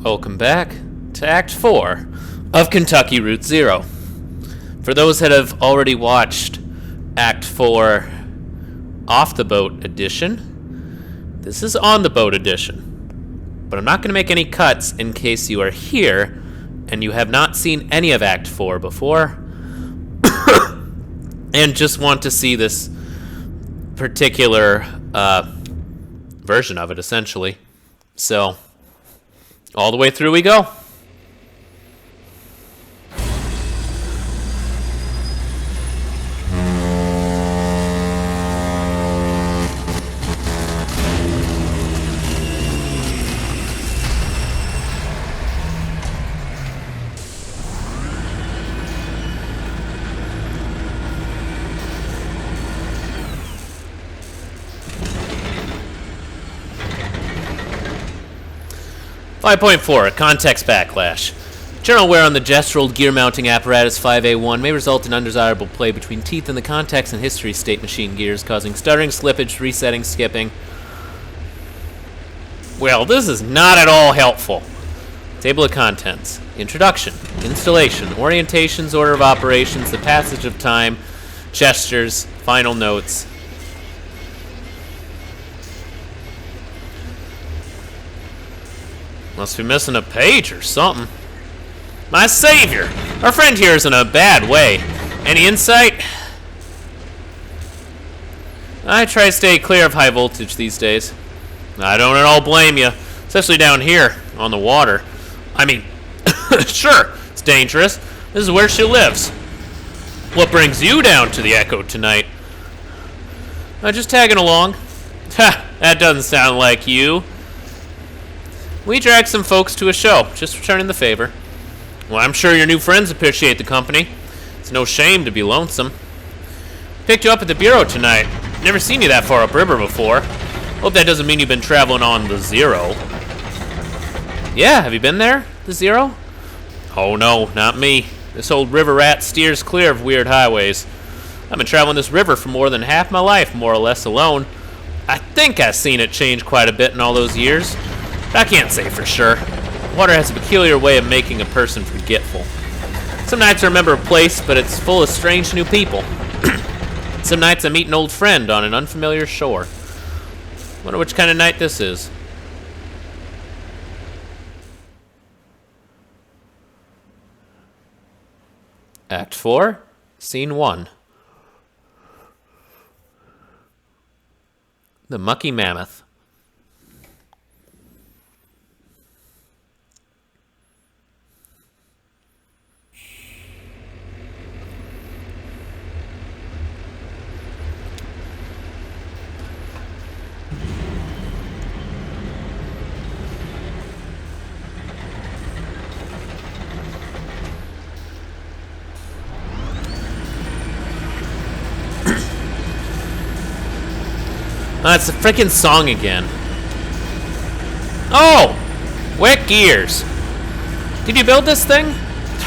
Welcome back to Act 4 of Kentucky Route Zero. For those that have already watched Act 4 Off the Boat edition, this is On the Boat edition. But I'm not going to make any cuts in case you are here and you have not seen any of Act 4 before and just want to see this particular version of it, essentially. So, all the way through we go. .4 Context Backlash. General wear on the gestural gear mounting apparatus 5A1 may result in undesirable play between teeth in the context and history state machine gears, causing stuttering, slippage, resetting, skipping. Well, this is not at all helpful. Table of contents. Introduction. Installation. Orientations, order of operations, the passage of time, gestures, final notes. Must be missing a page or something. My savior! Our friend here is in a bad way. Any insight? I try to stay clear of high voltage these days. I don't at all blame you, especially down here on the water. I mean, sure, it's dangerous. This is where she lives. What brings you down to the Echo tonight? Just tagging along. Ha, that doesn't sound like you. We dragged some folks to a show, just returning the favor. Well, I'm sure your new friends appreciate the company. It's no shame to be lonesome. Picked you up at the Bureau tonight. Never seen you that far upriver before. Hope that doesn't mean you've been traveling on the Zero. Yeah, have you been there, the Zero? Oh no, not me. This old river rat steers clear of weird highways. I've been traveling this river for more than half my life, more or less alone. I think I've seen it change quite a bit in all those years. I can't say for sure. Water has a peculiar way of making a person forgetful. Some nights I remember a place, but it's full of strange new people. Some nights I meet an old friend on an unfamiliar shore. Wonder which kind of night this is. Act 4, Scene 1. The Mucky Mammoth. It's the frickin' song again. Oh! Wet gears. Did you build this thing?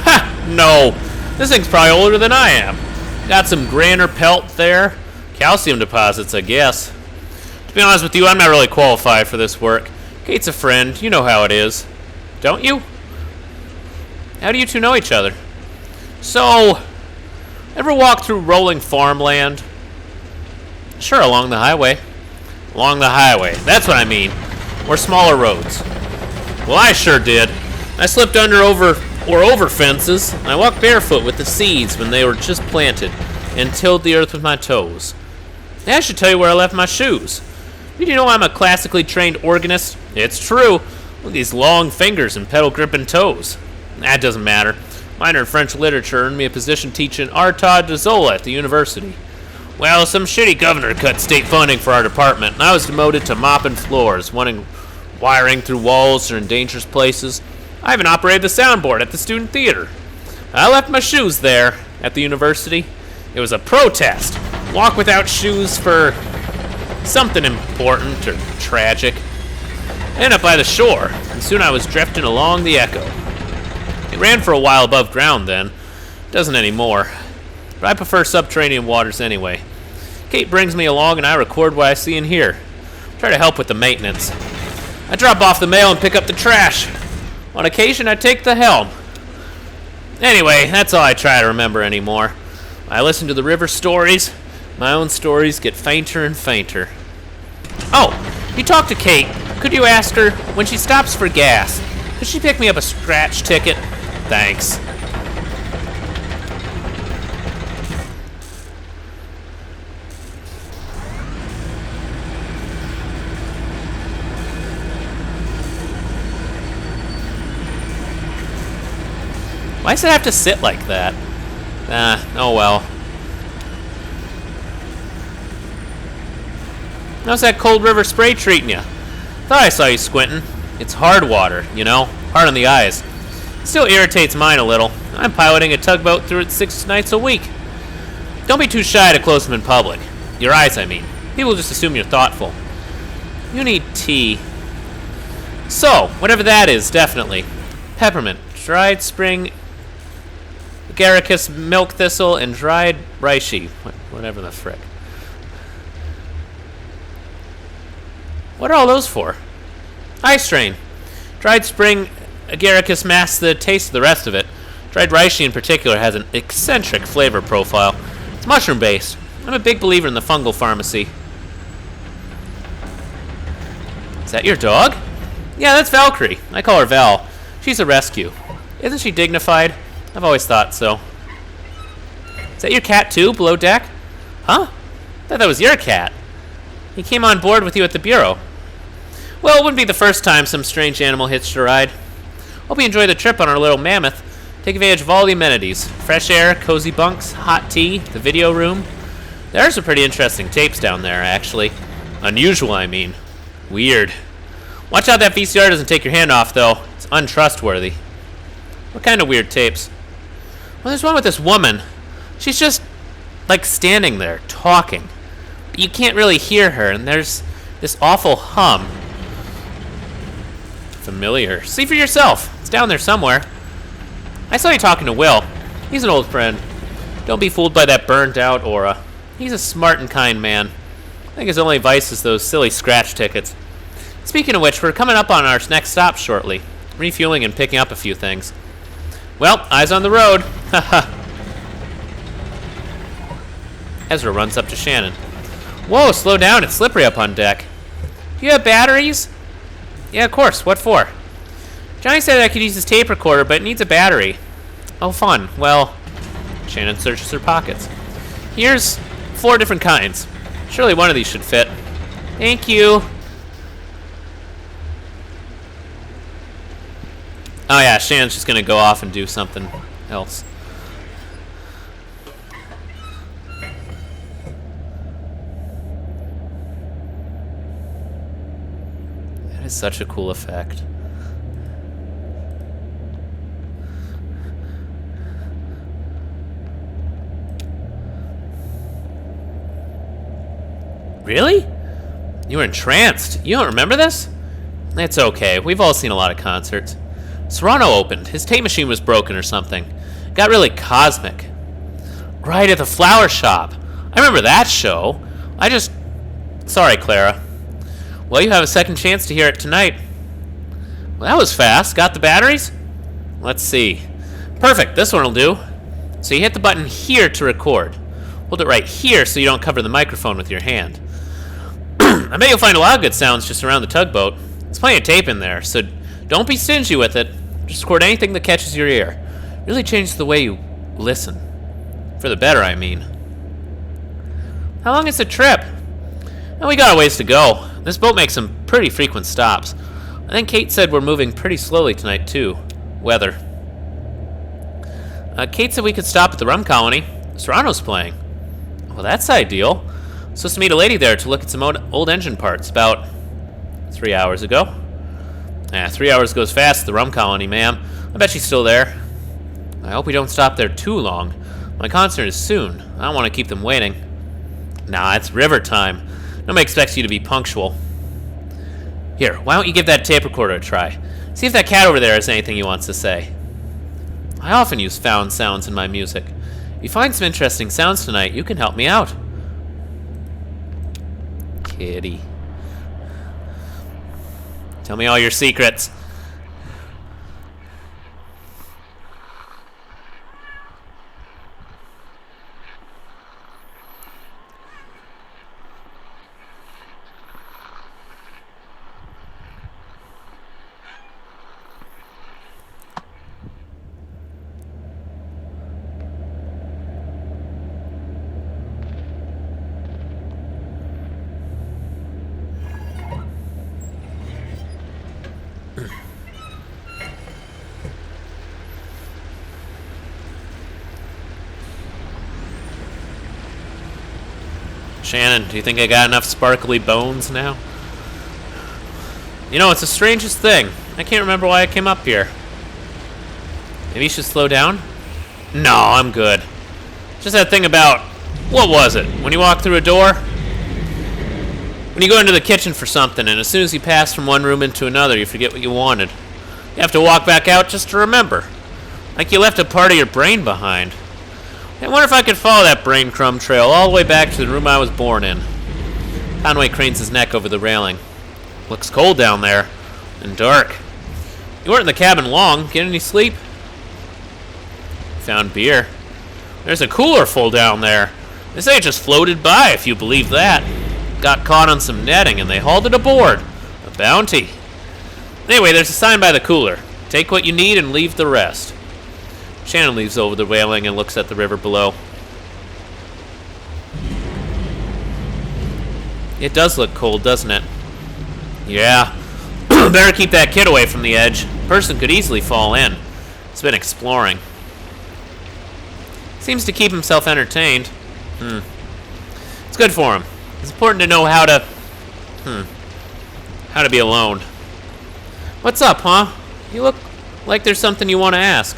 Ha! No. This thing's probably older than I am. Got some grander pelt there. Calcium deposits, I guess. To be honest with you, I'm not really qualified for this work. Kate's a friend. You know how it is. Don't you? How do you two know each other? So, ever walk through rolling farmland? Sure, along the highway. Along the highway. That's what I mean. Or smaller roads. Well, I sure did. I slipped under over fences. I walked barefoot with the seeds when they were just planted and tilled the earth with my toes. I should tell you where I left my shoes. Did you know I'm a classically trained organist? It's true. Look at these long fingers and pedal-gripping toes. That doesn't matter. Minor in French literature earned me a position teaching Artaud de Zola at the university. Well, some shitty governor cut state funding for our department, and I was demoted to mopping floors, wiring through walls or in dangerous places. I even operated the soundboard at the student theater. I left my shoes there at the university. It was a protest. Walk without shoes for something important or tragic. I ended up by the shore, and soon I was drifting along the Echo. It ran for a while above ground then. Doesn't anymore. But I prefer subterranean waters anyway. Kate brings me along and I record what I see and hear. Try to help with the maintenance. I drop off the mail and pick up the trash. On occasion, I take the helm. Anyway, that's all I try to remember anymore. I listen to the river stories. My own stories get fainter and fainter. Oh, you talked to Kate. Could you ask her, when she stops for gas, could she pick me up a scratch ticket? Thanks. Why does it have to sit like that? Oh well. How's that cold river spray treating you? Thought I saw you squinting. It's hard water, you know? Hard on the eyes. Still irritates mine a little. I'm piloting a tugboat through it 6 nights a week. Don't be too shy to close them in public. Your eyes, I mean. People just assume you're thoughtful. You need tea. So, whatever that is, definitely. Peppermint, dried spring agaricus, milk thistle, and dried reishi. Whatever the frick. What are all those for? Eye strain. Dried spring agaricus masks the taste of the rest of it. Dried reishi in particular has an eccentric flavor profile. It's mushroom-based. I'm a big believer in the fungal pharmacy. Is that your dog? Yeah, that's Valkyrie. I call her Val. She's a rescue. Isn't she dignified? I've always thought so. Is that your cat too, below deck? Huh? I thought that was your cat. He came on board with you at the bureau. Well, it wouldn't be the first time some strange animal hitched a ride. Hope you enjoy the trip on our little mammoth. Take advantage of all the amenities. Fresh air, cozy bunks, hot tea, the video room. There are some pretty interesting tapes down there, actually. Unusual, I mean. Weird. Watch out that VCR doesn't take your hand off, though. It's untrustworthy. What kind of weird tapes? Well, there's one with this woman. She's just, like, standing there, talking. But you can't really hear her, and there's this awful hum. Familiar. See for yourself. It's down there somewhere. I saw you talking to Will. He's an old friend. Don't be fooled by that burned-out aura. He's a smart and kind man. I think his only vice is those silly scratch tickets. Speaking of which, we're coming up on our next stop shortly. Refueling and picking up a few things. Well, eyes on the road. Haha. Ezra runs up to Shannon. Whoa, slow down. It's slippery up on deck. Do you have batteries? Yeah, of course. What for? Johnny said I could use his tape recorder, but it needs a battery. Oh, fun. Well, Shannon searches her pockets. Here's 4 different kinds. Surely one of these should fit. Thank you. Oh yeah, Shannon's just gonna go off and do something else. That is such a cool effect. Really? You were entranced. You don't remember this? It's okay. We've all seen a lot of concerts. Serrano opened. His tape machine was broken or something. Got really cosmic. Right at the flower shop. I remember that show. Sorry, Clara. Well, you have a second chance to hear it tonight. Well, that was fast. Got the batteries? Let's see. Perfect. This one will do. So you hit the button here to record. Hold it right here so you don't cover the microphone with your hand. I bet you'll find a lot of good sounds just around the tugboat. There's plenty of tape in there, so don't be stingy with it. Just record anything that catches your ear. Really changes the way you listen. For the better, I mean. How long is the trip? Well, we got a ways to go. This boat makes some pretty frequent stops. I think Kate said we're moving pretty slowly tonight, too. Weather. Kate said we could stop at the Rum Colony. Serrano's playing. Well, that's ideal. Supposed to meet a lady there to look at some old engine parts about 3 hours ago. 3 hours goes fast at the Rum Colony, ma'am. I bet she's still there. I hope we don't stop there too long. My concert is soon. I don't want to keep them waiting. Nah, it's river time. Nobody expects you to be punctual. Here, why don't you give that tape recorder a try? See if that cat over there has anything he wants to say. I often use found sounds in my music. If you find some interesting sounds tonight, you can help me out. Kitty. Tell me all your secrets. Shannon, do you think I got enough sparkly bones now? You know, it's the strangest thing. I can't remember why I came up here. Maybe you should slow down? No, I'm good. Just that thing about... What was it? When you walk through a door? When you go into the kitchen for something, and as soon as you pass from one room into another, you forget what you wanted. You have to walk back out just to remember. Like you left a part of your brain behind. I wonder if I could follow that brain crumb trail all the way back to the room I was born in. Conway cranes his neck over the railing. Looks cold down there. And dark. You weren't in the cabin long. Get any sleep? Found beer. There's a cooler full down there. They say it just floated by, if you believe that. Got caught on some netting and they hauled it aboard. A bounty. Anyway, there's a sign by the cooler. Take what you need and leave the rest. Shannon leaves over the railing and looks at the river below. It does look cold, doesn't it? Yeah. Better keep that kid away from the edge. Person could easily fall in. He's been exploring. Seems to keep himself entertained. It's good for him. It's important to know how to be alone. What's up, huh? You look like there's something you want to ask.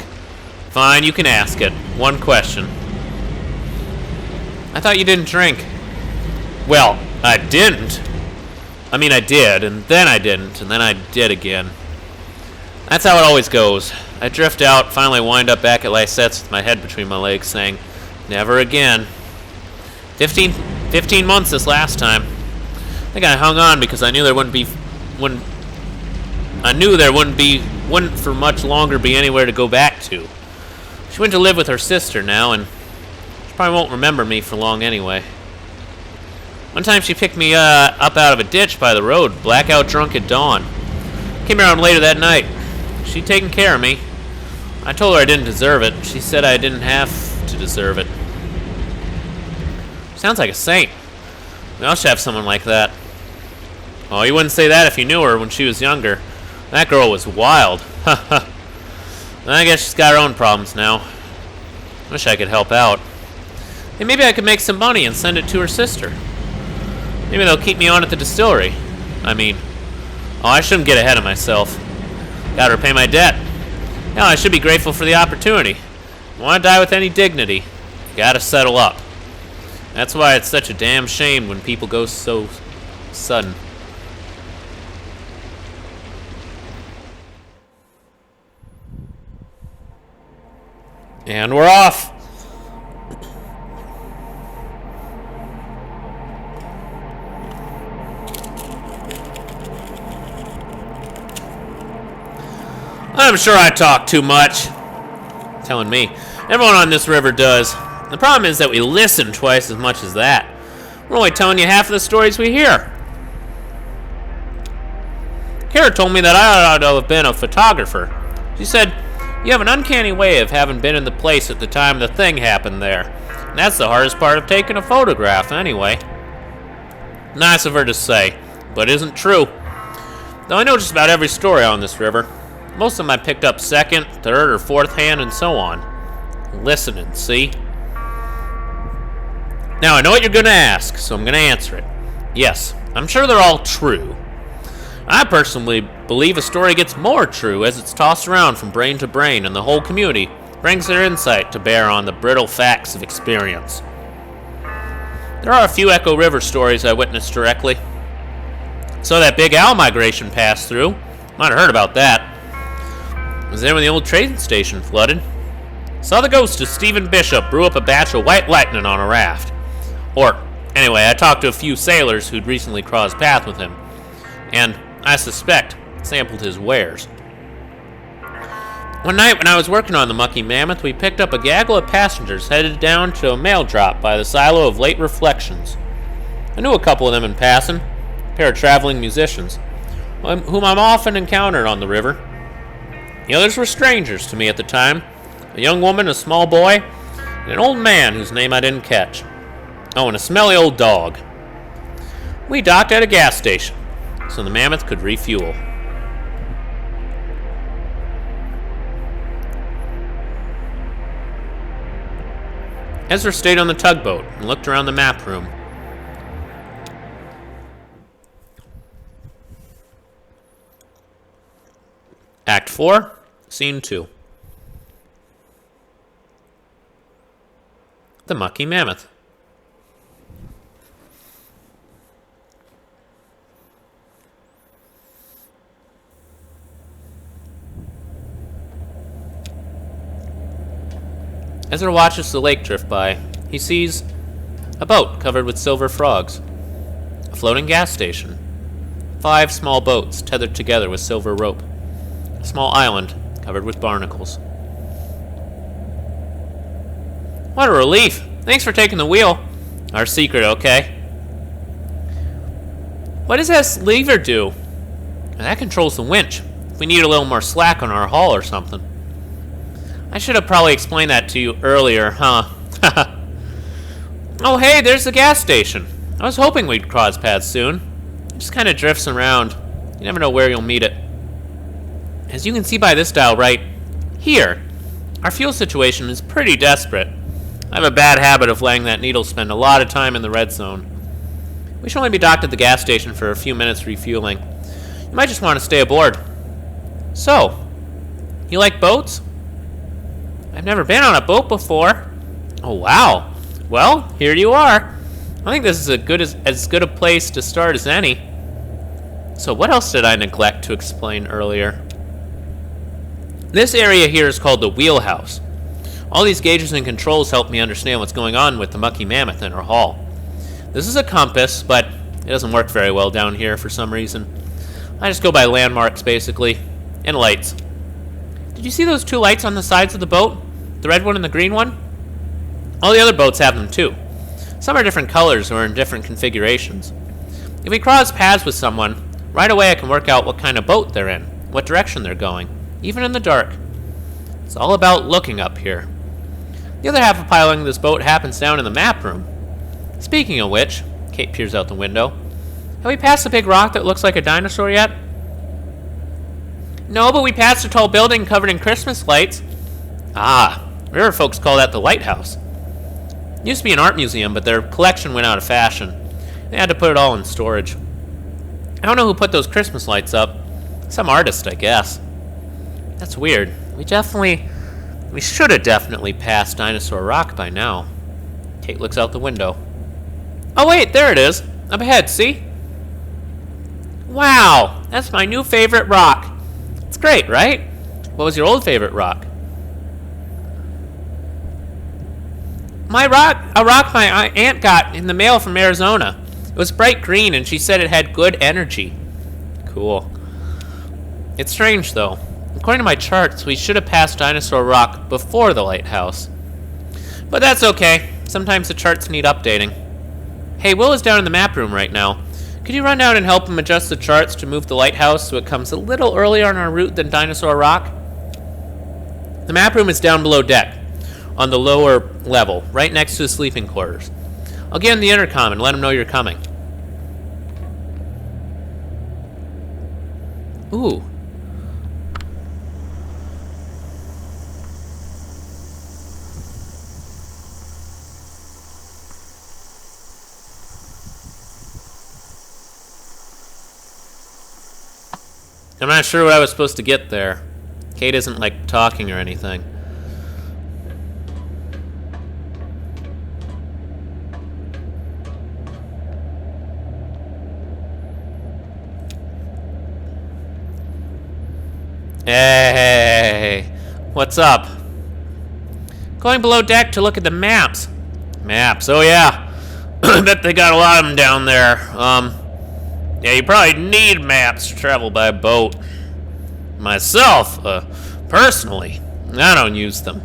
Fine, you can ask it. One question. I thought you didn't drink. Well, I didn't. I mean, I did, and then I didn't, and then I did again. That's how it always goes. I drift out, finally wind up back at Lysette's with my head between my legs, saying, never again. 15 months this last time. I think I hung on because I knew there wouldn't for much longer be anywhere to go back to. She went to live with her sister now, and she probably won't remember me for long anyway. One time she picked me up out of a ditch by the road, blackout drunk at dawn. Came around later that night. She'd taken care of me. I told her I didn't deserve it. She said I didn't have to deserve it. Sounds like a saint. We all should have someone like that. Oh, you wouldn't say that if you knew her when she was younger. That girl was wild. I guess she's got her own problems now. Wish I could help out. Hey, maybe I could make some money and send it to her sister. Maybe they'll keep me on at the distillery. I shouldn't get ahead of myself. Gotta repay my debt. Hell, I should be grateful for the opportunity. I want to die with any dignity. Gotta settle up. That's why it's such a damn shame when people go so sudden. And we're off. I'm sure I talk too much. Telling me. Everyone on this river does. The problem is that we listen twice as much as that. We're only telling you half of the stories we hear. Kara told me that I ought to have been a photographer. She said, you have an uncanny way of having been in the place at the time the thing happened there. And that's the hardest part of taking a photograph, anyway. Nice of her to say, but isn't true. Though I know just about every story on this river. Most of them I picked up second, third, or fourth hand, and so on. Listening, see? Now, I know what you're going to ask, so I'm going to answer it. Yes, I'm sure they're all true. I personally believe a story gets more true as it's tossed around from brain to brain, and the whole community brings their insight to bear on the brittle facts of experience. There are a few Echo River stories I witnessed directly. Saw that big owl migration pass through. Might have heard about that. Was there when the old train station flooded. Saw the ghost of Stephen Bishop brew up a batch of white lightning on a raft. Or, anyway, I talked to a few sailors who'd recently crossed paths with him. And, I suspect, sampled his wares. One night when I was working on the Mucky Mammoth, we picked up a gaggle of passengers headed down to a mail drop by the silo of Late Reflections. I knew a couple of them in passing, a pair of traveling musicians, whom I'm often encountered on the river. The others were strangers to me at the time, a young woman, a small boy, and an old man whose name I didn't catch. Oh, and a smelly old dog. We docked at a gas station, so the Mammoth could refuel. Ezra stayed on the tugboat and looked around the map room. Act 4, Scene 2. The Mucky Mammoth. Ezra watches the lake drift by. He sees a boat covered with silver frogs, a floating gas station, 5 small boats tethered together with silver rope, a small island covered with barnacles. What a relief! Thanks for taking the wheel. Our secret, okay? What does that lever do? That controls the winch. If we need a little more slack on our hull or something. I should have probably explained that to you earlier, huh? Oh, hey, there's the gas station. I was hoping we'd cross paths soon. It just kind of drifts around. You never know where you'll meet it. As you can see by this dial right here, our fuel situation is pretty desperate. I have a bad habit of letting that needle spend a lot of time in the red zone. We should only be docked at the gas station for a few minutes refueling. You might just want to stay aboard. So, you like boats? I've never been on a boat before. Oh, wow. Well, here you are. I think this is as good a place to start as any. So what else did I neglect to explain earlier? This area here is called the wheelhouse. All these gauges and controls help me understand what's going on with the Mucky Mammoth in our hull. This is a compass, but it doesn't work very well down here for some reason. I just go by landmarks, basically, and lights. Did you see those 2 lights on the sides of the boat? The red one and the green one? All the other boats have them too. Some are different colors or in different configurations. If we cross paths with someone, right away I can work out what kind of boat they're in, what direction they're going, even in the dark. It's all about looking up here. The other half of piloting this boat happens down in the map room. Speaking of which, Kate peers out the window. Have we passed the big rock that looks like a dinosaur yet? No, but we passed a tall building covered in Christmas lights. Ah, river folks call that the Lighthouse. It used to be an art museum, but their collection went out of fashion. They had to put it all in storage. I don't know who put those Christmas lights up. Some artist, I guess. That's weird. We should have definitely passed Dinosaur Rock by now. Kate looks out the window. Oh wait, there it is. Up ahead, see? Wow, that's my new favorite rock. It's great, right? What was your old favorite rock? A rock my aunt got in the mail from Arizona. It was bright green and she said it had good energy. Cool. It's strange though. According to my charts, we should have passed Dinosaur Rock before the lighthouse. But that's okay. Sometimes the charts need updating. Hey, Will is down in the map room right now. Could you run down and help him adjust the charts to move the lighthouse so it comes a little earlier on our route than Dinosaur Rock? The map room is down below deck, on the lower level, right next to the sleeping quarters. I'll get in the intercom and let him know you're coming. Ooh. I'm not sure what I was supposed to get there. Kate isn't, like, talking or anything. Hey, what's up? Going below deck to look at the maps. Maps, oh yeah. I bet they got a lot of them down there. Yeah, you probably need maps to travel by boat. Myself, personally, I don't use them.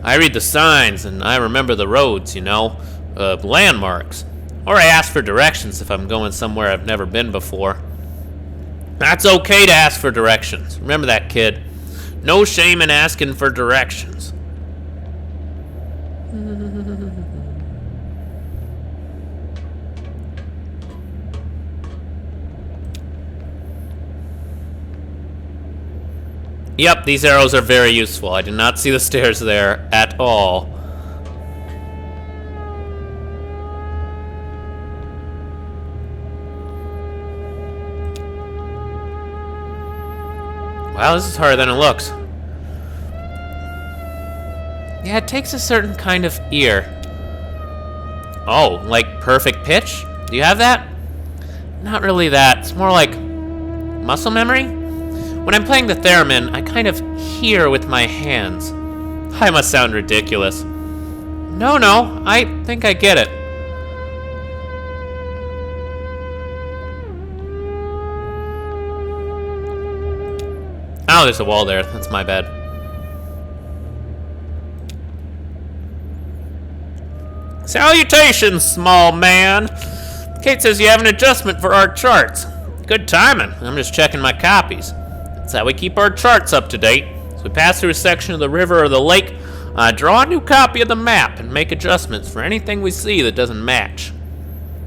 I read the signs and I remember the roads, you know, landmarks. Or I ask for directions if I'm going somewhere I've never been before. That's okay to ask for directions. Remember that, kid. No shame in asking for directions. Yep, these arrows are very useful. I did not see the stairs there at all. Wow, this is harder than it looks. Yeah, it takes a certain kind of ear. Oh, like perfect pitch? Do you have that? Not really that. It's more like muscle memory. When I'm playing the theremin, I kind of hear with my hands. I must sound ridiculous. No, I think I get it. Oh, there's a wall there. That's my bad. Salutations, small man. Kate says you have an adjustment for our charts. Good timing. I'm just checking my copies. That's how we keep our charts up to date. So we pass through a section of the river or the lake, draw a new copy of the map, and make adjustments for anything we see that doesn't match.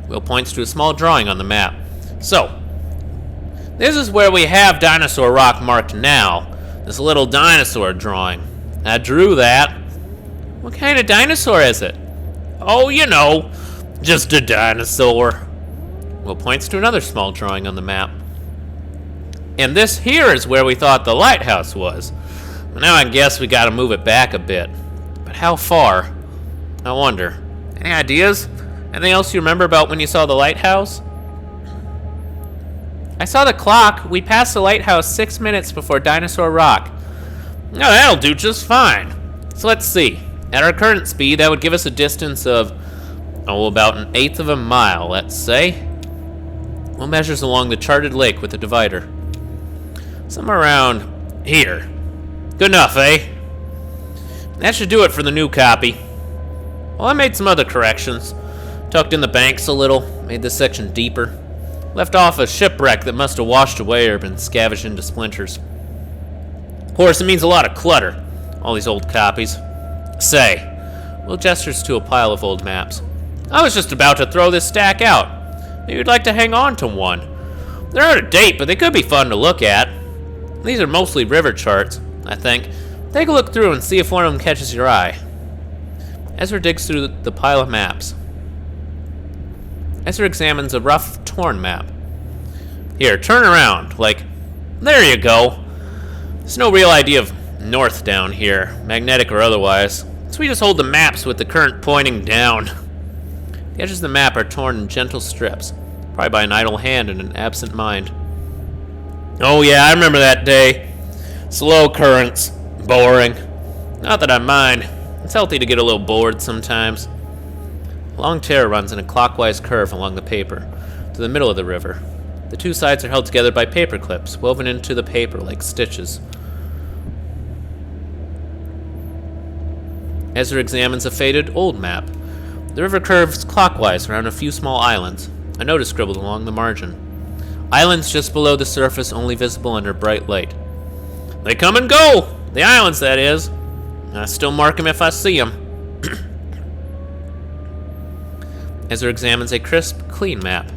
Will points to a small drawing on the map. So, this is where we have Dinosaur Rock marked now. This little dinosaur drawing. I drew that. What kind of dinosaur is it? Oh, you know, just a dinosaur. Will points to another small drawing on the map. And this here is where we thought the lighthouse was. Now I guess we gotta move it back a bit. But how far? I wonder. Any ideas? Anything else you remember about when you saw the lighthouse? I saw the clock. We passed the lighthouse 6 minutes before Dinosaur Rock. Now that'll do just fine. So let's see. At our current speed, that would give us a distance of, about 1/8 of a mile, let's say. What measures along the charted lake with the divider? Somewhere around here. Good enough, eh? That should do it for the new copy. Well, I made some other corrections. Tucked in the banks a little, made this section deeper. Left off a shipwreck that must have washed away or been scavenged into splinters. Of course, it means a lot of clutter, all these old copies. Say, Will gestures to a pile of old maps. I was just about to throw this stack out. Maybe you'd like to hang on to one. They're out of date, but they could be fun to look at. These are mostly river charts, I think. Take a look through and see if one of them catches your eye. Ezra digs through the pile of maps. Ezra examines a rough, torn map. Here, turn around. There you go. There's no real idea of north down here, magnetic or otherwise. So we just hold the maps with the current pointing down. The edges of the map are torn in gentle strips, probably by an idle hand and an absent mind. Oh yeah, I remember that day. Slow currents. Boring. Not that I mind. It's healthy to get a little bored sometimes. A long tear runs in a clockwise curve along the paper, to the middle of the river. The two sides are held together by paper clips, woven into the paper like stitches. Ezra examines a faded, old map. The river curves clockwise around a few small islands, a note is scribbled along the margin. Islands just below the surface, only visible under bright light. They come and go! The islands, that is. I still mark them if I see them. Ezra examines a crisp, clean map.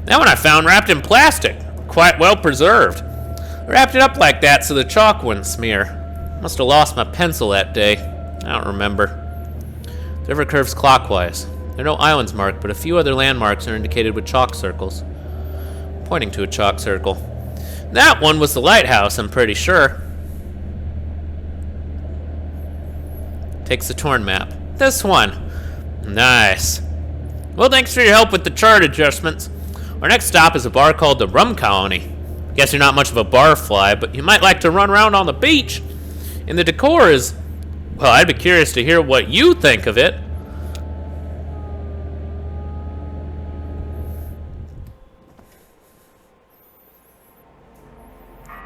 That one I found wrapped in plastic, quite well preserved. I wrapped it up like that so the chalk wouldn't smear. Must have lost my pencil that day. I don't remember. The river curves clockwise. There are no islands marked, but a few other landmarks are indicated with chalk circles. Pointing to a chalk circle. That one was the lighthouse, I'm pretty sure. Takes the torn map. This one. Nice. Well, thanks for your help with the chart adjustments. Our next stop is a bar called the Rum Colony. Guess you're not much of a bar fly, but you might like to run around on the beach. And the decor is... well, I'd be curious to hear what you think of it.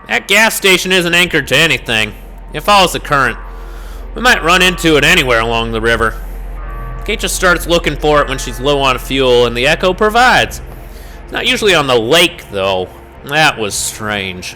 That gas station isn't anchored to anything. It follows the current. We might run into it anywhere along the river. Kate just starts looking for it when she's low on fuel, and the Echo provides. It's not usually on the lake, though. That was strange.